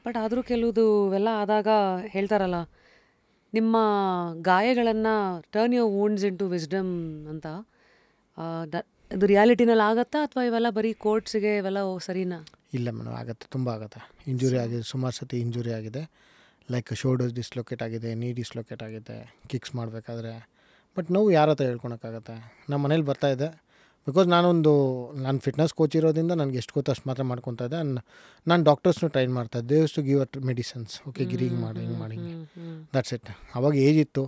But ಆದರೂ ಕೆಲವುದು ಎಲ್ಲ ಆದಾಗ ಹೇಳ್ತಾರಲ್ಲ, ನಿಮ್ಮ ಗಾಯಗಳನ್ನು turn your wounds into wisdom ಅಂತ. ಆ, ಇದು ರಿಯಾಲಿಟಿನಲ್ಲಿ ಆಗತ್ತಾ ಅಥವಾ ಇವೆಲ್ಲ ಬರೀ ಕೋರ್ಟ್ಸಿಗೆ ಇವೆಲ್ಲ ಸರಿನಾ? ಇಲ್ಲ ಮೇಡಮ್, ಆಗುತ್ತೆ, ತುಂಬ ಆಗುತ್ತೆ. ಇಂಜುರಿ ಆಗಿದೆ, ಸುಮಾರು ಸತಿ ಇಂಜುರಿ ಆಗಿದೆ. ಲೈಕ್ ಶೋಲ್ಡರ್ ಡಿಸ್ಲೊಕೇಟ್ ಆಗಿದೆ, ನೀ ಡಿಸ್ಲೊಕೇಟ್ ಆಗಿದೆ ಕಿಕ್ಸ್ ಮಾಡಬೇಕಾದ್ರೆ. ಬಟ್ ನೋವು ಯಾರ ಹತ್ರ ಹೇಳ್ಕೊಳಕ್ಕಾಗತ್ತೆ. ನಮ್ಮ ಮನೇಲಿ ಬರ್ತಾಯಿದ್ದೆ, ಬಿಕಾಸ್ ನಾನು ಫಿಟ್ನೆಸ್ ಕೋಚ್ ಇರೋದ್ರಿಂದ ನನಗೆ ಎಷ್ಟು ಗೊತ್ತು ಅಷ್ಟು ಮಾತ್ರ ಮಾಡ್ಕೊತಾ ಇದ್ದೆ. ನಾನು ಡಾಕ್ಟರ್ಸ್ನು ಟ್ರೈನ್ ಮಾಡ್ತಾಯಿದ್ದೆ. They use to give medicines. Okay, Giri ಹಿಂಗೆ ಮಾಡಿ, ಹಿಂಗೆ ಮಾಡಿ, ಹಿಂಗೆ, ದಟ್ಸ್ ಇಟ್. ಅವಾಗ ಏಜ್ ಇತ್ತು,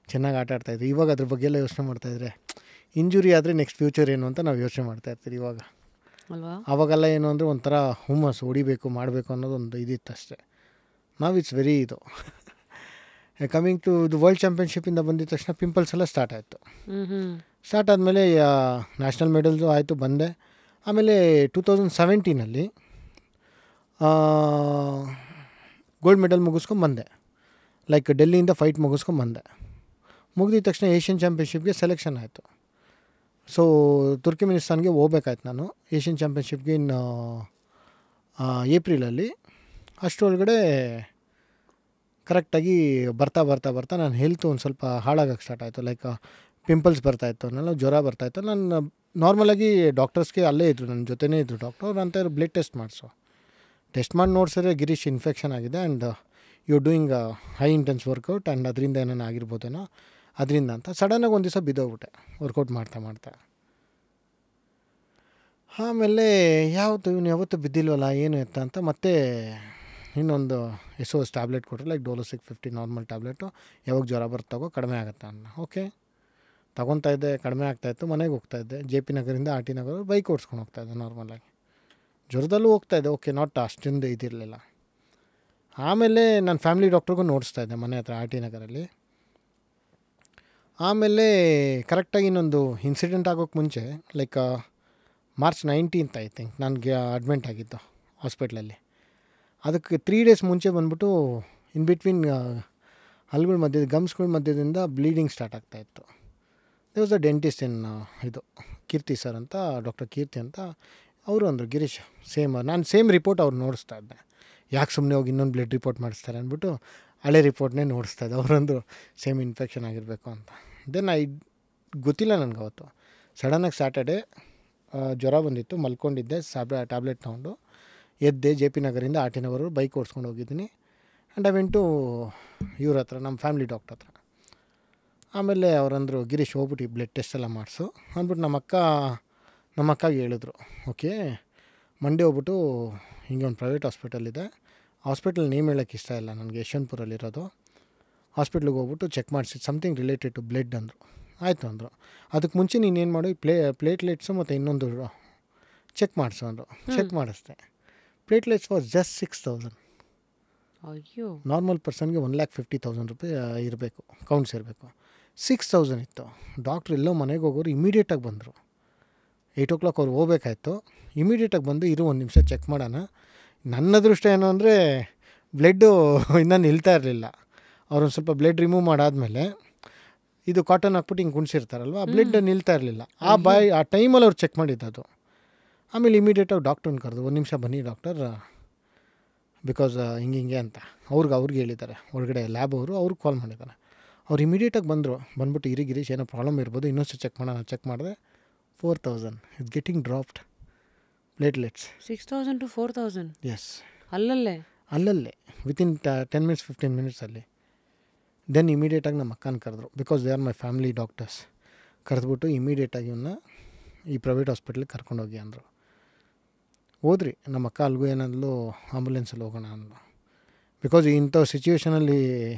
ಚೆನ್ನಾಗಿ ಆಟ ಆಡ್ತಾಯಿದ್ವಿ. ಇವಾಗ ಅದ್ರ ಬಗ್ಗೆ ಎಲ್ಲ ಯೋಚನೆ ಮಾಡ್ತಾಯಿದ್ರೆ ಇಂಜುರಿ ಆದರೆ ನೆಕ್ಸ್ಟ್ ಫ್ಯೂಚರ್ ಏನು ಅಂತ ನಾವು ಯೋಚನೆ ಮಾಡ್ತಾಯಿರ್ತೀವಿ ಇವಾಗ ಅಲ್ವಾ. ಅವಾಗೆಲ್ಲ ಏನು ಅಂದರೆ ಒಂಥರ ಹುಮ್ಮಸ್, ಹೊಡಿಬೇಕು ಮಾಡಬೇಕು ಅನ್ನೋದು ಒಂದು ಇದಿತ್ತು ಅಷ್ಟೇ. ನಾವು ಇಟ್ಸ್ ವೆರಿ ಇದು ಕಮಿಂಗ್ ಟು ಇದು ವರ್ಲ್ಡ್ ಚಾಂಪಿಯನ್ಶಿಪ್ಪಿಂದ ಬಂದಿದ ತಕ್ಷಣ ಪಿಂಪಲ್ಸ್ ಎಲ್ಲ ಸ್ಟಾರ್ಟ್ ಆಯಿತು. ಸ್ಟಾರ್ಟ್ ಆದಮೇಲೆ ನ್ಯಾಷನಲ್ ಮೆಡಲ್ಸು ಆಯಿತು, ಬಂದೆ. ಆಮೇಲೆ 2017 ಗೋಲ್ಡ್ ಮೆಡಲ್ ಮುಗಿಸ್ಕೊಂಬಂದೆ. ಲೈಕ್ ಡೆಲ್ಲಿಯಿಂದ ಫೈಟ್ ಮುಗಿಸ್ಕೊಂಬಂದೆ. ಮುಗಿದ ತಕ್ಷಣ ಏಷ್ಯನ್ ಚಾಂಪಿಯನ್ಶಿಪ್ಗೆ ಸೆಲೆಕ್ಷನ್ ಆಯಿತು. ಸೊ ತುರ್ಕಿಮಿನಿಸ್ತಾನ್ಗೆ ಹೋಗ್ಬೇಕಾಯ್ತು ನಾನು ಏಷ್ಯನ್ ಚಾಂಪಿಯನ್ಶಿಪ್ಗೆ ಇನ್ನು ಏಪ್ರಿಲಲ್ಲಿ. ಅಷ್ಟರೊಳಗಡೆ ಕರೆಕ್ಟಾಗಿ ಬರ್ತಾ ನನ್ನ ಹೆಲ್ತ್ ಒಂದು ಸ್ವಲ್ಪ ಹಾಳಾಗಕ್ಕೆ ಸ್ಟಾರ್ಟ್ ಆಯಿತು. ಲೈಕ್ ಪಿಂಪಲ್ಸ್ ಬರ್ತಾಯಿತ್ತು, ನನ್ನ ಜ್ವರ ಬರ್ತಾಯಿತ್ತು. ನಾನು ನಾರ್ಮಲಾಗಿ ಡಾಕ್ಟರ್ಸ್ಗೆ ಅಲ್ಲೇ ಇದ್ದರು, ನನ್ನ ಜೊತೆನೇ ಇದ್ದರು ಡಾಕ್ಟರ್. ಅವ್ರು ಅಂತ ಬ್ಲಡ್ ಟೆಸ್ಟ್ ಮಾಡಿ ನೋಡ್ಸಿದ್ರೆ ಗಿರೀಶ್ ಇನ್ಫೆಕ್ಷನ್ ಆಗಿದೆ and you doing high intense workout and ಅದರಿಂದ ಏನೇನು ಆಗಿರ್ಬೋದೇನೋ ಅದರಿಂದ ಅಂತ. ಸಡನ್ನಾಗಿ ಒಂದು ದಿವಸ ಬಿದ್ದೋಗ್ಬಿಟ್ಟೆ ವರ್ಕೌಟ್ ಮಾಡ್ತಾ. ಆಮೇಲೆ ಇವನು ಯಾವತ್ತೂ ಬಿದ್ದಿಲ್ವಲ್ಲ ಏನು ಎತ್ತ ಅಂತ ಮತ್ತೆ ಇನ್ನೊಂದು SOS ಟ್ಯಾಬ್ಲೆಟ್ ಕೊಟ್ಟರು. ಲೈಕ್ ಡೋಲೋಸಿಕ್ 50 ನಾರ್ಮಲ್ ಟ್ಯಾಬ್ಲೆಟು. ಯಾವಾಗ ಜ್ವರ ಬರ್ತಗೋ ಕಡಿಮೆ ಆಗುತ್ತೆ ಅನ್ನ. ಓಕೆ, ತೊಗೊತಾ ಇದ್ದೆ, ಕಡಿಮೆ ಆಗ್ತಾಯಿತ್ತು. ಮನೆಗೆ ಹೋಗ್ತಾಯಿದ್ದೆ. JP ನಗರಿಂದ RT ನಗರ ಬೈಕ್ ಓಡಿಸ್ಕೊಂಡು ಹೋಗ್ತಾಯಿದ್ದೆ ನಾರ್ಮಲಾಗಿ. ಜ್ವರದಲ್ಲೂ ಹೋಗ್ತಾಯಿದ್ದೆ. ಓಕೆ, ನಾಟ್ ಅಷ್ಟೊಂದು ಇದಿರಲಿಲ್ಲ. ಆಮೇಲೆ ನಾನು ಫ್ಯಾಮಿಲಿ ಡಾಕ್ಟ್ರಿಗೂ ನೋಡಿಸ್ತಾಯಿದ್ದೆ ಮನೆ ಹತ್ರ RT ನಗರಲ್ಲಿ. ಆಮೇಲೆ ಕರೆಕ್ಟಾಗಿ ಇನ್ನೊಂದು ಇನ್ಸಿಡೆಂಟ್ ಆಗೋಕ್ಕೆ ಮುಂಚೆ ಲೈಕ್ March 19 ಐ ಥಿಂಕ್ ನನಗೆ ಅಡ್ಮಿಂಟ್ ಆಗಿದ್ದು ಹಾಸ್ಪಿಟ್ಲಲ್ಲಿ. ಅದಕ್ಕೆ 3 days ಮುಂಚೆ ಬಂದ್ಬಿಟ್ಟು ಇನ್ ಬಿಟ್ವೀನ್ ಹಲ್ಗಳ ಮಧ್ಯದ ಗಮ್ಸ್ಗಳ ಮಧ್ಯದಿಂದ ಬ್ಲೀಡಿಂಗ್ ಸ್ಟಾರ್ಟ್ ಆಗ್ತಾಯಿತ್ತು. ದೇ ವಾಸ್ ಅ ಡೆಂಟಿಸ್ಟ್ ಇನ್ ಇದು ಕೀರ್ತಿ ಸರ್ ಅಂತ, ಡಾಕ್ಟರ್ ಕೀರ್ತಿ ಅಂತ. ಅವರು ಅಂದರು, ಗಿರೀಶ್ ನಾನು ಸೇಮ್ ರಿಪೋರ್ಟ್ ಅವ್ರು ನೋಡಿಸ್ತಾ ಇದ್ದೆ. ಯಾಕೆ ಸುಮ್ಮನೆ ಹೋಗಿ ಇನ್ನೊಂದು ಬ್ಲಡ್ ರಿಪೋರ್ಟ್ ಮಾಡಿಸ್ತಾರೆ ಅಂದ್ಬಿಟ್ಟು ಹಳೆ ರಿಪೋರ್ಟ್ನೇ ನೋಡಿಸ್ತಾ ಇದ್ದೆ. ಅವರಂದರು ಸೇಮ್ ಇನ್ಫೆಕ್ಷನ್ ಆಗಿರಬೇಕು ಅಂತ. ದೆನ್ ಗೊತ್ತಿಲ್ಲ ನನಗೆ ಅವತ್ತು. ಸಡನ್ನಾಗಿ ಸ್ಯಾಟರ್ಡೇ ಜ್ವರ ಬಂದಿತ್ತು, ಮಲ್ಕೊಂಡಿದ್ದೆ. ಟ್ಯಾಬ್ಲೆಟ್ ತೊಗೊಂಡು ಎದ್ದೆ. JP ನಗರಿಂದ RT ನಗರವರು ಬೈಕ್ ಓಡಿಸ್ಕೊಂಡು ಹೋಗಿದ್ದೀನಿ. ಆ್ಯಂಡ್ ಐ ವೆಂಟ್ ಟು ಇವ್ರ ಹತ್ರ, ನಮ್ಮ ಫ್ಯಾಮಿಲಿ ಡಾಕ್ಟರ್ ಹತ್ರ. ಆಮೇಲೆ ಅವರಂದರು, ಗಿರೀಶ್ ಹೋಗ್ಬಿಟ್ಟು ಬ್ಲಡ್ ಟೆಸ್ಟ್ ಎಲ್ಲ ಮಾಡಿಸು ಅಂದ್ಬಿಟ್ಟು ನಮ್ಮ ಅಕ್ಕಗೆ ಹೇಳಿದ್ರು. ಓಕೆ, ಮಂಡೇ ಹೋಗ್ಬಿಟ್ಟು ಹಿಂಗೆ ಒಂದು ಪ್ರೈವೇಟ್ ಹಾಸ್ಪಿಟಲ್ ಇದೆ, ಹಾಸ್ಪಿಟಲ್ ನೇಮ್ ಹೇಳೋಕ್ಕೆ ಇಷ್ಟ ಇಲ್ಲ ನನಗೆ, ಯಶವಂತಪುರಲ್ಲಿರೋದು. ಹಾಸ್ಪಿಟ್ಲಿಗೆ ಹೋಗ್ಬಿಟ್ಟು ಚೆಕ್ ಮಾಡಿಸಿ, ಸಮಥಿಂಗ್ ರಿಲೇಟೆಡ್ ಟು ಬ್ಲಡ್ ಅಂದರು. ಆಯಿತು ಅಂದರು. ಅದಕ್ಕೆ ಮುಂಚೆ ನೀನೇನು ಮಾಡು, ಪ್ಲೇಟ್ಲೆಟ್ಸು ಮತ್ತು ಇನ್ನೊಂದು ಚೆಕ್ ಮಾಡಿಸು ಅಂದರು. ಚೆಕ್ ಮಾಡಿಸ್ದೆ. Platelets was just 6,000. ಅಯ್ಯೋ, ನಾರ್ಮಲ್ ಪರ್ಸನ್ಗೆ 1,50,000 ರೂಪಾಯಿ ಇರಬೇಕು, ಕೌಂಟ್ಸ್ ಇರಬೇಕು. 6,000 ಇತ್ತು. ಡಾಕ್ಟ್ರ್ ಎಲ್ಲೋ ಮನೆಗೆ ಹೋಗೋರು ಇಮಿಡಿಯೇಟಾಗಿ ಬಂದರು. 8 o'clock ಅವ್ರು ಹೋಗ್ಬೇಕಾಯ್ತು. ಇಮಿಡಿಯೇಟಾಗಿ ಬಂದು ಒಂದು ನಿಮಿಷ ಚೆಕ್ ಮಾಡೋಣ. ನನ್ನ ಅದೃಷ್ಟ ಏನು ಅಂದರೆ ಬ್ಲಡ್ಡು ಇನ್ನೂ ನಿಲ್ತಾ ಇರಲಿಲ್ಲ. ಅವ್ರೊಂದು ಸ್ವಲ್ಪ ಬ್ಲಡ್ ರಿಮೂವ್ ಮಾಡಾದಮೇಲೆ ಇದು ಕಾಟನ್ ಹಾಕ್ಬಿಟ್ಟು ಹಿಂಗೆ ಕುಣಿಸಿರ್ತಾರಲ್ವ, ಆ ಬ್ಲಡ್ ನಿಲ್ತಾ ಇರಲಿಲ್ಲ. ಆ ಟೈಮಲ್ಲಿ ಅವ್ರು ಚೆಕ್ ಮಾಡಿದ್ದದು. ಆಮೇಲೆ ಇಮಿಡಿಯೇಟಾಗಿ ಡಾಕ್ಟ್ರನ್ನ ಕರೆದು, ಒಂದು ನಿಮಿಷ ಬನ್ನಿ ಡಾಕ್ಟರ್, ಬಿಕಾಸ್ ಹಿಂಗೆ ಅಂತ ಅವ್ರಿಗೆ ಹೇಳಿದ್ದಾರೆ. ಒಳಗಡೆ ಲ್ಯಾಬ್ ಅವ್ರಿಗೆ ಕಾಲ್ ಮಾಡಿದ್ದಾರೆ. ಅವ್ರು ಇಮಿಡಿಯೇಟಾಗಿ ಬಂದ್ಬಿಟ್ಟು ಗಿರೀಶ್ ಏನೋ ಪ್ರಾಬ್ಲಮ್ ಇರ್ಬೋದು, ಇನ್ನೊಂದು ಚೆಕ್ ಮಾಡೋಣ. ಚೆಕ್ ಮಾಡಿದೆ 4,000 it's getting dropped platelets. 6,000 to 4,000? Yes, ಅಲ್ಲಲ್ಲೇ ವಿತಿನ್ 10 minutes 15 minutesಲ್ಲಿ. ದೆನ್ ಇಮಿಡಿಯೇಟಾಗಿ ನಮ್ಮ ಅಕ್ಕನ ಕರೆದ್ರು, because they are my family doctors. ಕರೆದ್ಬಿಟ್ಟು ಇಮಿಡಿಯೇಟಾಗಿ ಇವನ್ನ ಈ ಪ್ರೈವೇಟ್ ಹಾಸ್ಪಿಟ್ಲಿಗೆ ಕರ್ಕೊಂಡೋಗಿ ಅಂದರು. ಹೋದ್ರಿ. ನಮ್ಮ ಅಕ್ಕ ಅಲ್ಲಿಗೂ ಏನಂದ್ಲು, ಆಂಬುಲೆನ್ಸಲ್ಲಿ ಹೋಗೋಣ ಅಂದ್ಲು. ಬಿಕಾಸ್ ಇಂಥ ಸಿಚುವೇಷನಲ್ಲಿ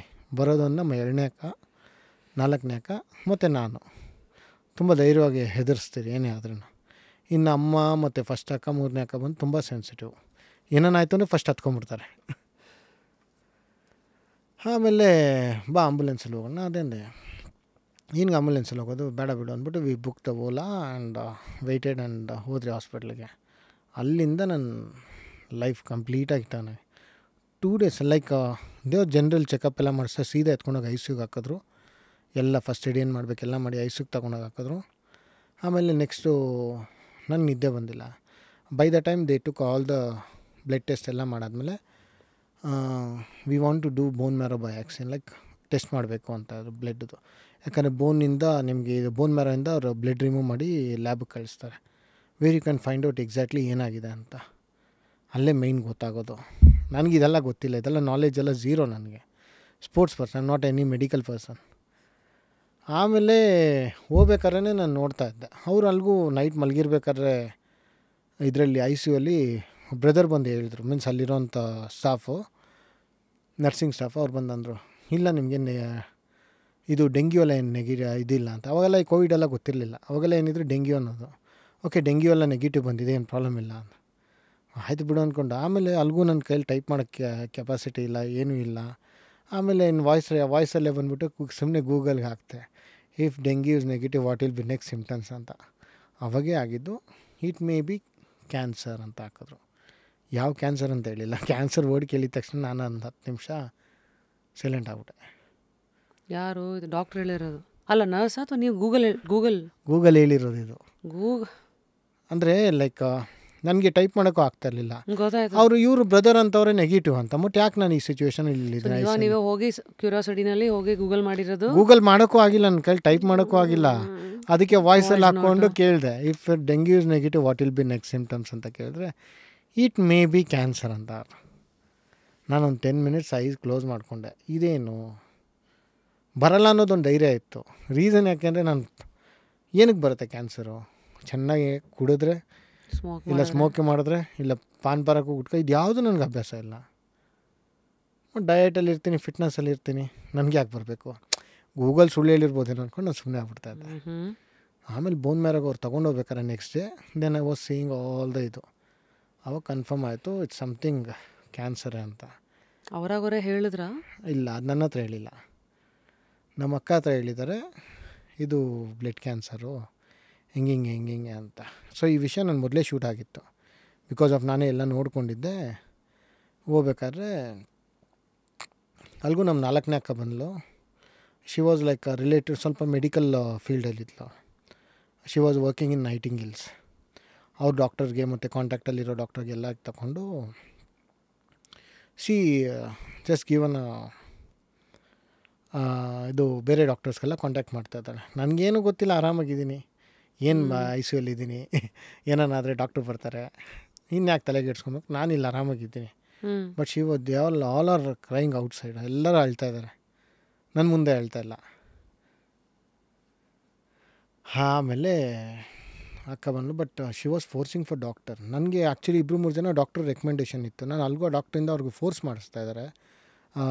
ಬರೋದನ್ನು ನಮ್ಮ 2ನೇ ಅಕ್ಕ, 4ನೇ ಅಕ್ಕ ಮತ್ತು ನಾನು ತುಂಬ ಧೈರ್ಯವಾಗಿ ಹೆದರಿಸ್ತೀರಿ ಏನೇ ಆದ್ರೂ. ಇನ್ನು ಅಮ್ಮ ಮತ್ತು ಫಸ್ಟ್ ಅಕ್ಕ, 3ನೇ ಅಕ್ಕ ಬಂದು ತುಂಬ ಸೆನ್ಸಿಟಿವ್. ಏನೇನಾಯಿತು ಅಂದರೆ ಫಸ್ಟ್ ಹತ್ಕೊಂಡ್ಬಿಡ್ತಾರೆ. ಆಮೇಲೆ ಬಾ ಆಂಬುಲೆನ್ಸಲ್ಲಿ ಹೋಗೋಣ. ಅದೇಂದೆ ಹಿಂಗೆ ಆಂಬುಲೆನ್ಸಲ್ಲಿ ಹೋಗೋದು ಬೇಡ ಬಿಡು ಅಂದ್ಬಿಟ್ಟು we book the Ola and waited and ಹೋದ್ರಿ ಹಾಸ್ಪಿಟ್ಲಿಗೆ. ಅಲ್ಲಿಂದ ನನ್ನ ಲೈಫ್ ಕಂಪ್ಲೀಟಾಗಿ ತಾನೆ 2 days ಲೈಕ್ ಜನರಲ್ ಚೆಕಪ್ ಎಲ್ಲ ಮಾಡಿಸ್ತಾ ಸೀದಾ ಎತ್ಕೊಂಡೋಗಿ ICUಗೆ ಹಾಕಿದ್ರು. ಎಲ್ಲ ಫಸ್ಟ್ ಏಡ್ ಏನು ಮಾಡಬೇಕೆಲ್ಲ ಮಾಡಿ ICUಗೆ ತಗೊಂಡೋಗಿ ಹಾಕಿದ್ರು. ಆಮೇಲೆ ನೆಕ್ಸ್ಟು ನನಗೆ ನಿದ್ದೆ ಬಂದಿಲ್ಲ. By the time they took all the blood test ಎಲ್ಲ ಮಾಡಾದಮೇಲೆ we want to do bone marrow biopsy, like test ಮಾಡಬೇಕು ಅಂತ ಅದು ಬ್ಲಡ್ದು. ಯಾಕಂದರೆ ಬೋನಿಂದ ನಿಮಗೆ ಇದು ಬೋನ್ ಮ್ಯಾರೋಯಿಂದ ಅವರು ಬ್ಲಡ್ ರಿಮೂವ್ ಮಾಡಿ ಲ್ಯಾಬಿಗೆ ಕಳಿಸ್ತಾರೆ, where you can find out exactly ಏನಾಗಿದೆ ಅಂತ. ಅಲ್ಲೇ ಮೇಯ್ನ್ ಗೊತ್ತಾಗೋದು. ನನಗಿದೆಲ್ಲ ಗೊತ್ತಿಲ್ಲ, ಇದೆಲ್ಲ ನಾಲೆಜ್ ಎಲ್ಲ ಝೀರೋ ನನಗೆ. Sports person, not any medical person. ಆಮೇಲೆ ಹೋಗ್ಬೇಕಾದ್ರೆ ನಾನು ನೋಡ್ತಾ ಇದ್ದೆ, ಅವ್ರು ಅಲ್ಲಿಗೂ ನೈಟ್ ಮಲಗಿರ್ಬೇಕಾದ್ರೆ ಇದರಲ್ಲಿ ICU ಅಲ್ಲಿ ಬ್ರದರ್ ಬಂದು ಹೇಳಿದ್ರು, ಮೀನ್ಸ್ ಅಲ್ಲಿರೋಂಥ ಸ್ಟಾಫು, ನರ್ಸಿಂಗ್ ಸ್ಟಾಫು, ಅವ್ರು ಬಂದಂದರು, ಇಲ್ಲ ನಿಮಗೆ ಇದು ಡೆಂಗ್ಯೂ ಎಲ್ಲ ಏನು ಇದಿಲ್ಲ ಅಂತ. ಅವಾಗೆಲ್ಲ ಈ ಕೋವಿಡ್ ಎಲ್ಲ ಗೊತ್ತಿರಲಿಲ್ಲ, ಅವಾಗೆಲ್ಲ ಏನಿದ್ರು ಡೆಂಗ್ಯೂ ಅನ್ನೋದು. ಓಕೆ, ಡೆಂಗ್ಯೂ ಎಲ್ಲ ನೆಗೆಟಿವ್ ಬಂದಿದೆ, ಏನು ಪ್ರಾಬ್ಲಮ್ ಇಲ್ಲ ಅಂತ. ಆಯ್ತು ಬಿಡು ಅಂದ್ಕೊಂಡು, ಆಮೇಲೆ ಅಲ್ಲಿಗೂ ನನ್ನ ಕೈಲಿ ಟೈಪ್ ಮಾಡೋಕ್ಕೆ ಕೆಪಾಸಿಟಿ ಇಲ್ಲ, ಏನೂ ಇಲ್ಲ. ಆಮೇಲೆ ಇನ್ನು ವಾಯ್ಸಲ್ಲೇ ಬಂದುಬಿಟ್ಟು ಸುಮ್ಮನೆ ಗೂಗಲ್ಗೆ ಹಾಕ್ತೆ, if dengue is negative what will be next symptoms ಅಂತ. ಅವಾಗೇ ಆಗಿದ್ದು ಇಟ್ ಮೇ ಬಿ ಕ್ಯಾನ್ಸರ್ ಅಂತ ಹಾಕಿದ್ರು. ಯಾವ ಕ್ಯಾನ್ಸರ್ ಅಂತ ಹೇಳಿಲ್ಲ. ಕ್ಯಾನ್ಸರ್ ವರ್ಡ್ ಕೇಳಿದ ತಕ್ಷಣ ನಾನು ಒಂದು 10 ನಿಮಿಷ ಸೈಲೆಂಟ್ ಆಗ್ಬಿಟ್ಟೆ. ಯಾರು ಇದು ಡಾಕ್ಟ್ರ್ ಹೇಳಿರೋದು? ಅಲ್ಲ, ನರ್ಸ್ ಅಥವಾ ನೀವು ಗೂಗಲ್ ಹೇಳಿರೋದು ಇದು. ಗೂಗ್ ಅಂದರೆ ಲೈಕ್ ನನಗೆ ಟೈಪ್ ಮಾಡೋಕ್ಕೂ ಆಗ್ತಾ ಇರಲಿಲ್ಲ. ಗೊತ್ತಾಯ್ತು. ಇವರು ಬ್ರದರ್ ಅಂತವ್ರೆ ನೆಗೆಟಿವ್ ಅಂತ. ಬಟ್ ಯಾಕೆ ನಾನು ಈ ಸಿಚುವೇಶನ್ ಇಲ್ಲಿದ್ದೆ? ನೀವೇ ಹೋಗಿ ಕ್ಯೂರಿಯಾಸಿಟಿನಲ್ಲಿ ಹೋಗಿ ಗೂಗಲ್ ಮಾಡಿರೋದು? ಗೂಗಲ್ ಮಾಡೋಕ್ಕೂ ಆಗಿಲ್ಲ, ನನ್ನ ಕೈಲಿ ಟೈಪ್ ಮಾಡೋಕ್ಕೂ ಆಗಿಲ್ಲ. ಅದಕ್ಕೆ ವಾಯ್ಸಲ್ಲಿ ಹಾಕ್ಕೊಂಡು ಕೇಳಿದೆ, if dengue is negative what will be next symptoms ಅಂತ ಕೇಳಿದ್ರೆ ಇಟ್ ಮೇ ಬಿ ಕ್ಯಾನ್ಸರ್ ಅಂತ. ನಾನೊಂದು 10 ಮಿನಿಟ್ಸ್ ಐಸ್ ಕ್ಲೋಸ್ ಮಾಡಿಕೊಂಡೆ. ಇದೇನು ಬರಲ್ಲ ಅನ್ನೋದೊಂದು ಧೈರ್ಯ ಇತ್ತು. ರೀಸನ್ ಯಾಕೆಂದರೆ ನಾನು ಏನಕ್ಕೆ ಬರುತ್ತೆ ಕ್ಯಾನ್ಸರು? ಚೆನ್ನಾಗಿ ಕುಡಿದ್ರೆ, ಇಲ್ಲ ಸ್ಮೋಕ್ ಮಾಡಿದ್ರೆ, ಇಲ್ಲ ಪಾನ್ ಪರಕ್ಕೂ ಗುಟ್ಕ, ಇದು ಯಾವುದು ನನಗೆ ಅಭ್ಯಾಸ ಇಲ್ಲ. ಡಯಟಲ್ಲಿ ಇರ್ತೀನಿ, ಫಿಟ್ನೆಸ್ಸಲ್ಲಿ ಇರ್ತೀನಿ, ನನಗೆ ಯಾಕೆ ಬರಬೇಕು? ಗೂಗಲ್ ಸುಳ್ಳು ಹೇಳಿರ್ಬೋದೇನೋ ಅಂದ್ಕೊಂಡು ನಾನು ಸುಮ್ಮನೆ ಆಗ್ಬಿಡ್ತಾ ಇದ್ದೆ. ಆಮೇಲೆ ಬೋನ್ ಮ್ಯಾರೋಗೆ ಅವ್ರು ತೊಗೊಂಡೋಗ್ಬೇಕಾರೆ next day then I was seeing all the ಇದು. ಅವಾಗ ಕನ್ಫರ್ಮ್ ಆಯಿತು ಇಟ್ಸ್ ಸಮಥಿಂಗ್ ಕ್ಯಾನ್ಸರ್ ಅಂತ. ಅವರಾಗವರೇ ಹೇಳಿದ್ರಾ? ಇಲ್ಲ, ಅದು ನನ್ನ ಹತ್ರ ಹೇಳಿಲ್ಲ, ನಮ್ಮ ಅಕ್ಕ ಹತ್ರ ಹೇಳಿದ್ದಾರೆ, ಇದು ಬ್ಲಡ್ ಕ್ಯಾನ್ಸರು ಹಿಂಗೆ ಅಂತ. ಸೊ ಈ ವಿಷಯ ನಾನು ಮೊದಲೇ ಶೂಟ್ ಆಗಿತ್ತು, ಬಿಕಾಸ್ ಆಫ್ ನಾನೇ ಎಲ್ಲ ನೋಡ್ಕೊಂಡಿದ್ದೆ. ಹೋಗ್ಬೇಕಾದ್ರೆ ಅಲ್ಲಿಗೂ ನಮ್ಮ 4ನೇ ಅಕ್ಕ ಬಂದಳು. ಶಿ ವಾಸ್ ಲೈಕ್ ರಿಲೇಟೆಡ್, ಸ್ವಲ್ಪ ಮೆಡಿಕಲ್ ಫೀಲ್ಡಲ್ಲಿದ್ಲು. She was working in Nightingales. ಅವ್ರ ಡಾಕ್ಟರ್ಗೆ ಮತ್ತು ಕಾಂಟ್ಯಾಕ್ಟಲ್ಲಿರೋ ಡಾಕ್ಟರ್ಗೆಲ್ಲ ತಗೊಂಡು ಸಿ ಜಸ್ಟ್ ಗಿವನ್ ಇದು ಬೇರೆ ಡಾಕ್ಟರ್ಸ್ಗೆಲ್ಲ ಕಾಂಟ್ಯಾಕ್ಟ್ ಮಾಡ್ತಾ ಇದ್ದಾಳೆ. ನನಗೇನು ಗೊತ್ತಿಲ್ಲ, ಆರಾಮಾಗಿದ್ದೀನಿ, ಏನು ICU ಇದ್ದೀನಿ, ಏನಾದರೆ ಡಾಕ್ಟ್ರು ಬರ್ತಾರೆ, ಇನ್ಯಾಕೆ ತಲೆಗೆ ಇಡ್ಸ್ಕೊಬೇಕು, ನಾನಿಲ್ಲ ಆರಾಮಾಗಿದ್ದೀನಿ. But she was they all are crying outside. ಎಲ್ಲರೂ ಅಳ್ತಾ ಇದ್ದಾರೆ, ನನ್ನ ಮುಂದೆ ಹೇಳ್ತಾ ಇಲ್ಲ. ಆಮೇಲೆ ಅಕ್ಕ ಬಂದು, but she was forcing for doctor. ನನಗೆ ಆ್ಯಕ್ಚುಲಿ 2-3 ಜನ ಡಾಕ್ಟರ್ ರೆಕಮೆಂಡೇಷನ್ ಇತ್ತು. ನಾನು ಅಲ್ಗೋ ಡಾಕ್ಟ್ರಿಂದ ಅವ್ರಿಗೆ ಫೋರ್ಸ್ ಮಾಡಿಸ್ತಾ ಇದ್ದಾರೆ, ಆ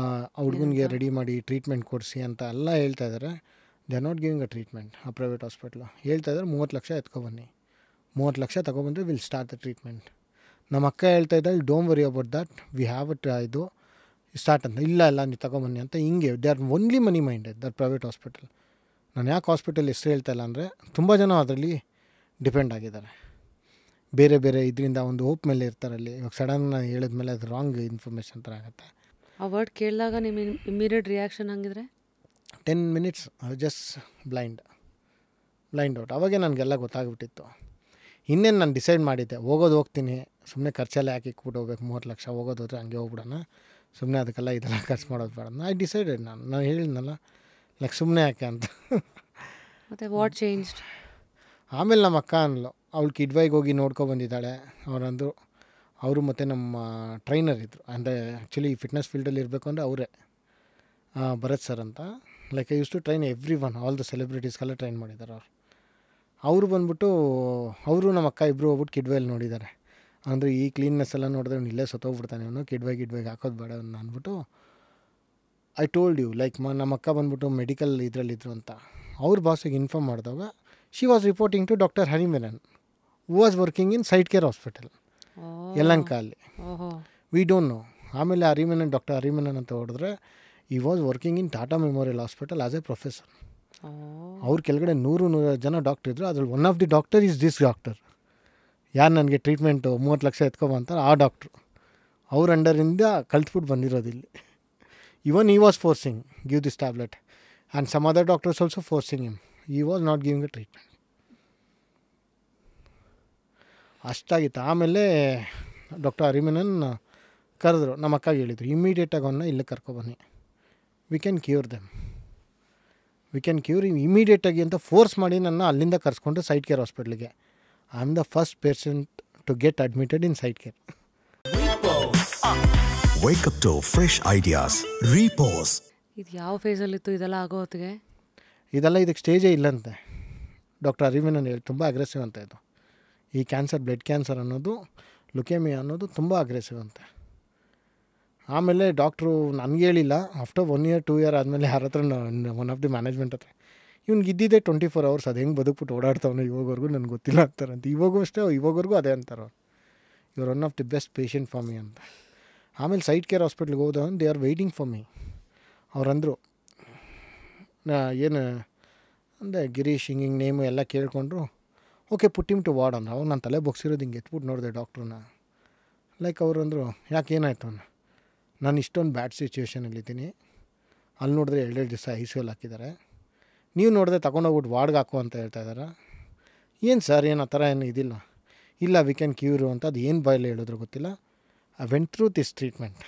ಹುಡುಗನಿಗೆ ರೆಡಿ ಮಾಡಿ ಟ್ರೀಟ್ಮೆಂಟ್ ಕೊಡಿಸಿ ಅಂತ ಎಲ್ಲ ಹೇಳ್ತಾ ಇದ್ದಾರೆ. They are not giving a treatment. ಆ ಪ್ರೈವೇಟ್ ಹಾಸ್ಪಿಟ್ಲು ಹೇಳ್ತಾ ಇದ್ದಾರೆ 30 ಲಕ್ಷ ಎತ್ಕೊಬನ್ನಿ, 30 ಲಕ್ಷ ತೊಗೊಬಂದರೆ ವಿಲ್ ಸ್ಟಾರ್ಟ್ ದ ಟ್ರೀಟ್ಮೆಂಟ್. ನಮ್ಮ ಅಕ್ಕ ಹೇಳ್ತಾ ಇದ್ದಾಳೆ, don't worry about that, we have it ಇದು ಸ್ಟಾರ್ಟ್ ಅಂತ. ಇಲ್ಲ ನೀವು ತೊಗೊಬನ್ನಿ ಅಂತ. ಹಿಂಗೆ they are only money minded, that private hospital. ನಾನು ಯಾಕೆ ಹಾಸ್ಪಿಟಲ್ ಹೆಸರು ಹೇಳ್ತಾ ಇಲ್ಲ ಅಂದರೆ, ತುಂಬ ಜನ ಅದರಲ್ಲಿ ಡಿಪೆಂಡ್ ಆಗಿದ್ದಾರೆ, ಬೇರೆ ಬೇರೆ ಇದರಿಂದ ಒಂದು ಹೋಪ್ ಮೇಲೆ ಇರ್ತಾರಲ್ಲಿ. ಇವಾಗ ಸಡನ್ ಹೇಳಿದ್ಮೇಲೆ ಅದು ರಾಂಗ್ ಇನ್ಫಾರ್ಮೇಷನ್ ಥರ ಆಗುತ್ತೆ. ಆ ವರ್ಡ್ ಕೇಳಿದಾಗ ನಿಮ್ಮ ಇಮ್ಮಿಡಿಯೇಟ್ ರಿಯಾಕ್ಷನ್ ಹಂಗಿದ್ರೆ? 10 ಮಿನಿಟ್ಸ್ ಜಸ್ಟ್ ಬ್ಲೈಂಡ್ ಔಟ್. ಅವಾಗೇ ನನಗೆಲ್ಲ ಗೊತ್ತಾಗ್ಬಿಟ್ಟಿತ್ತು. ಇನ್ನೇನು ನಾನು ಡಿಸೈಡ್ ಮಾಡಿದ್ದೆ, ಹೋಗ್ತೀನಿ, ಸುಮ್ಮನೆ ಖರ್ಚೆಲ್ಲ ಯಾಕೆ ಇಕ್ಬಿಟ್ಟು ಹೋಗ್ಬೇಕು, 30 ಲಕ್ಷ ಹೋಗೋದ್ರೆ ಹಂಗೆ ಹೋಗ್ಬಿಡೋಣ, ಸುಮ್ಮನೆ ಅದಕ್ಕೆಲ್ಲ ಇದೆಲ್ಲ ಖರ್ಚು ಮಾಡೋದು ಬೇಡ. ಐ ಡಿಸೈಡೆಡ್, ನಾನು ಹೇಳಿದ್ನಲ್ಲ ಲೈಕ್ ಸುಮ್ಮನೆ ಯಾಕೆ ಅಂತ. ಮತ್ತು ವಾಟ್ ಚೇಂಜ್ಡ್? ಆಮೇಲೆ ನಮ್ಮ ಅಕ್ಕ ಅನ್ಲು, ಅವಳು ಕಿಡ್ವೈಗೆ ಹೋಗಿ ನೋಡ್ಕೊಬಂದಿದ್ದಾಳೆ. ಅವರು ಮತ್ತು ನಮ್ಮ ಟ್ರೈನರ್ ಇದ್ದರು, ಅಂದರೆ ಆ್ಯಕ್ಚುಲಿ ಫಿಟ್ನೆಸ್ ಫೀಲ್ಡಲ್ಲಿ ಇರಬೇಕು ಅಂದರೆ ಅವರೇ, ಭರತ್ ಸರ್ ಅಂತ. Like I use to train everyone, all the ಸೆಲೆಬ್ರಿಟೀಸ್ಗೆಲ್ಲ ಟ್ರೈನ್ ಮಾಡಿದ್ದಾರೆ ಅವರು ಬಂದ್ಬಿಟ್ಟು. ಅವರು ನಮ್ಮ ಅಕ್ಕ ಇಬ್ಬರು ಹೋಗ್ಬಿಟ್ಟು ಕಿಡ್ವೈಲಿ ನೋಡಿದ್ದಾರೆ. ಅಂದರೆ ಈ ಕ್ಲೀನ್ನೆಸ್ ಎಲ್ಲ ನೋಡಿದ್ರೆ ಇಲ್ಲೇ ಸತ್ತೋಗ್ಬಿಡ್ತಾನೆ ಇವನು, ಕಿಡ್ವೈಗೆ ಹಾಕೋದು ಬೇಡ ಅಂದ್ಬಿಟ್ಟು. ಐ ಟೋಲ್ಡ್ ಯು ಲೈಕ್ ನಮ್ಮ ಅಕ್ಕ ಬಂದ್ಬಿಟ್ಟು ಮೆಡಿಕಲ್ ಇದರಲ್ಲಿದ್ದರು ಅಂತ. ಅವ್ರ ಬಾಸಿಗೆ ಇನ್ಫಾರ್ಮ್ ಮಾಡಿದಾಗ she was reporting to doctor Hari Menon, who was working in side care hospital Yelahanka ಅಲ್ಲಿ. We don't know. ಆಮೇಲೆ ಡಾಕ್ಟರ್ ಹರಿಮೆನನ್ ಅಂತ ಹೊಡೆದ್ರೆ, he was working in Tata memorial hospital as a professor. ಅವ್ರ ಕೆಳಗಡೆ 100 ಜನ ಡಾಕ್ಟರ್ ಇದ್ದರು. ಅದ್ರಲ್ಲಿ one of the doctor is this doctor, ಯಾರು ನನಗೆ ಟ್ರೀಟ್ಮೆಂಟು 30 ಲಕ್ಷ ಎತ್ಕೊಬಂತಾರೆ ಆ ಡಾಕ್ಟ್ರು. ಅವ್ರ ಅಂಡರಿಂದ ಕಲ್ತ್ಬಿಟ್ಟು ಬಂದಿರೋದು ಇಲ್ಲಿ. Even he was forcing give this tablet and some other doctors also forcing him. He was not giving a treatment. ಅಷ್ಟಾಗಿತ್ತು. ಆಮೇಲೆ ಡಾಕ್ಟರ್ ಹರಿಮೆನನ್ ಕರೆದ್ರು, ನಮ್ಮ ಅಕ್ಕಗೆ ಹೇಳಿದ್ರು, ಇಮ್ಮಿಡಿಯೇಟಾಗಿ ಅವನ್ನ ಇಲ್ಲೇ ಕರ್ಕೊಬನ್ನಿ, we can cure them, we can cure ಇಮಿಡಿಯೇಟಾಗಿ ಅಂತ ಫೋರ್ಸ್ ಮಾಡಿ ನನ್ನ ಅಲ್ಲಿಂದ ಕರ್ಸ್ಕೊಂಡು ಸೈಡ್ ಕೇರ್ ಹಾಸ್ಪಿಟ್ಲಿಗೆ. I am the first patient to get admitted in side care. Wake up to fresh ideas. Repose. ಇದು ಯಾವ ಫೇಸಲ್ಲಿತ್ತು ಇದೆಲ್ಲ ಆಗೋ ಹೊತ್ತಿಗೆ? ಇದೆಲ್ಲ ಇದಕ್ಕೆ ಸ್ಟೇಜೇ ಇಲ್ಲಂತೆ. ಡಾಕ್ಟರ್ ಅರಿವಿನನ್ ಹೇಳಿ ತುಂಬ ಅಗ್ರೆಸಿವ್ ಅಂತ ಇದು. ಈ ಕ್ಯಾನ್ಸರ್, ಬ್ಲಡ್ ಕ್ಯಾನ್ಸರ್ ಅನ್ನೋದು, ಲುಕೇಮಿಯಾ ಅನ್ನೋದು ತುಂಬ ಅಗ್ರೆಸಿವ್ ಅಂತೆ. ಆಮೇಲೆ ಡಾಕ್ಟ್ರು ನನಗೆ ಹೇಳಿಲ್ಲ, ಆಫ್ಟರ್ 1 year 2 year ಆದಮೇಲೆ ಯಾರ ಹತ್ರ ಒನ್ ಆಫ್ ದಿ ಮ್ಯಾನೇಜ್ಮೆಂಟ್ ಹತ್ರ ಇವ್ನಿಗೆ ಇದ್ದಿದ್ದೆ 24 hours, ಅದು ಹೆಂಗೆ ಬದುಕ್ಬಿಟ್ಟು ಓಡಾಡ್ತಾವನು ಇವಾಗವರೆಗೂ ನನಗೆ ಗೊತ್ತಿಲ್ಲ ಅಂತಾರಂತ. ಇವಾಗೂ ಅಷ್ಟೇ, ಇವಾಗವರೆಗೂ ಅದೇ ಅಂತಾರೆ, ಇವ್ರು one of the best patient for me ಅಂತ. ಆಮೇಲೆ ಸೈಡ್ ಕೇರ್ ಹಾಸ್ಪಿಟ್ಲಿಗೆ ಹೋದ, they are waiting for me. ಅವ್ರಂದರು ಏನು ಅಂದರೆ ಗಿರೀಶ್ ಹಿಂಗೆ ನೇಮು ಎಲ್ಲ ಕೇಳಿಕೊಂಡ್ರು. ಓಕೆ ಪುಟ್ಟಿಮ್ ಟು ವಾರ್ಡ್ ಅಂದರು. ಅವಾಗ ನಾನು ತಲೆ ಬೊಗ್ಸಿರೋದು ಹಿಂಗೆ ಎತ್ಬಿಟ್ಟು ನೋಡಿದೆ ಡಾಕ್ಟ್ರನ್ನ. ಲೈಕ್ ಅವರು ಅಂದರು, ಯಾಕೆ ಏನಾಯಿತು ಅನ್ನ, ನಾನು ಇಷ್ಟೊಂದು ಬ್ಯಾಡ್ ಸಿಚುವೇಷನಲ್ಲಿದ್ದೀನಿ, ಅಲ್ಲಿ ನೋಡಿದ್ರೆ 2 ದಿವಸ ICU ಹಾಕಿದ್ದಾರೆ, ನೀವು ನೋಡಿದ್ರೆ ತಗೊಂಡೋಗ್ಬಿಟ್ಟು ವಾರ್ಡ್ಗೆ ಹಾಕು ಅಂತ ಹೇಳ್ತಾ ಇದ್ದಾರೆ. ಏನು ಸರ್, ಏನು ಆ ಥರ ಏನು ಇದಿಲ್ಲ, ಇಲ್ಲ ವಿ ಕ್ಯಾನ್ ಕ್ಯೂರು ಅಂತ. ಅದು ಏನು ಬಾಯಲ್ಲಿ ಹೇಳಿದ್ರು ಗೊತ್ತಿಲ್ಲ. I went through this treatment.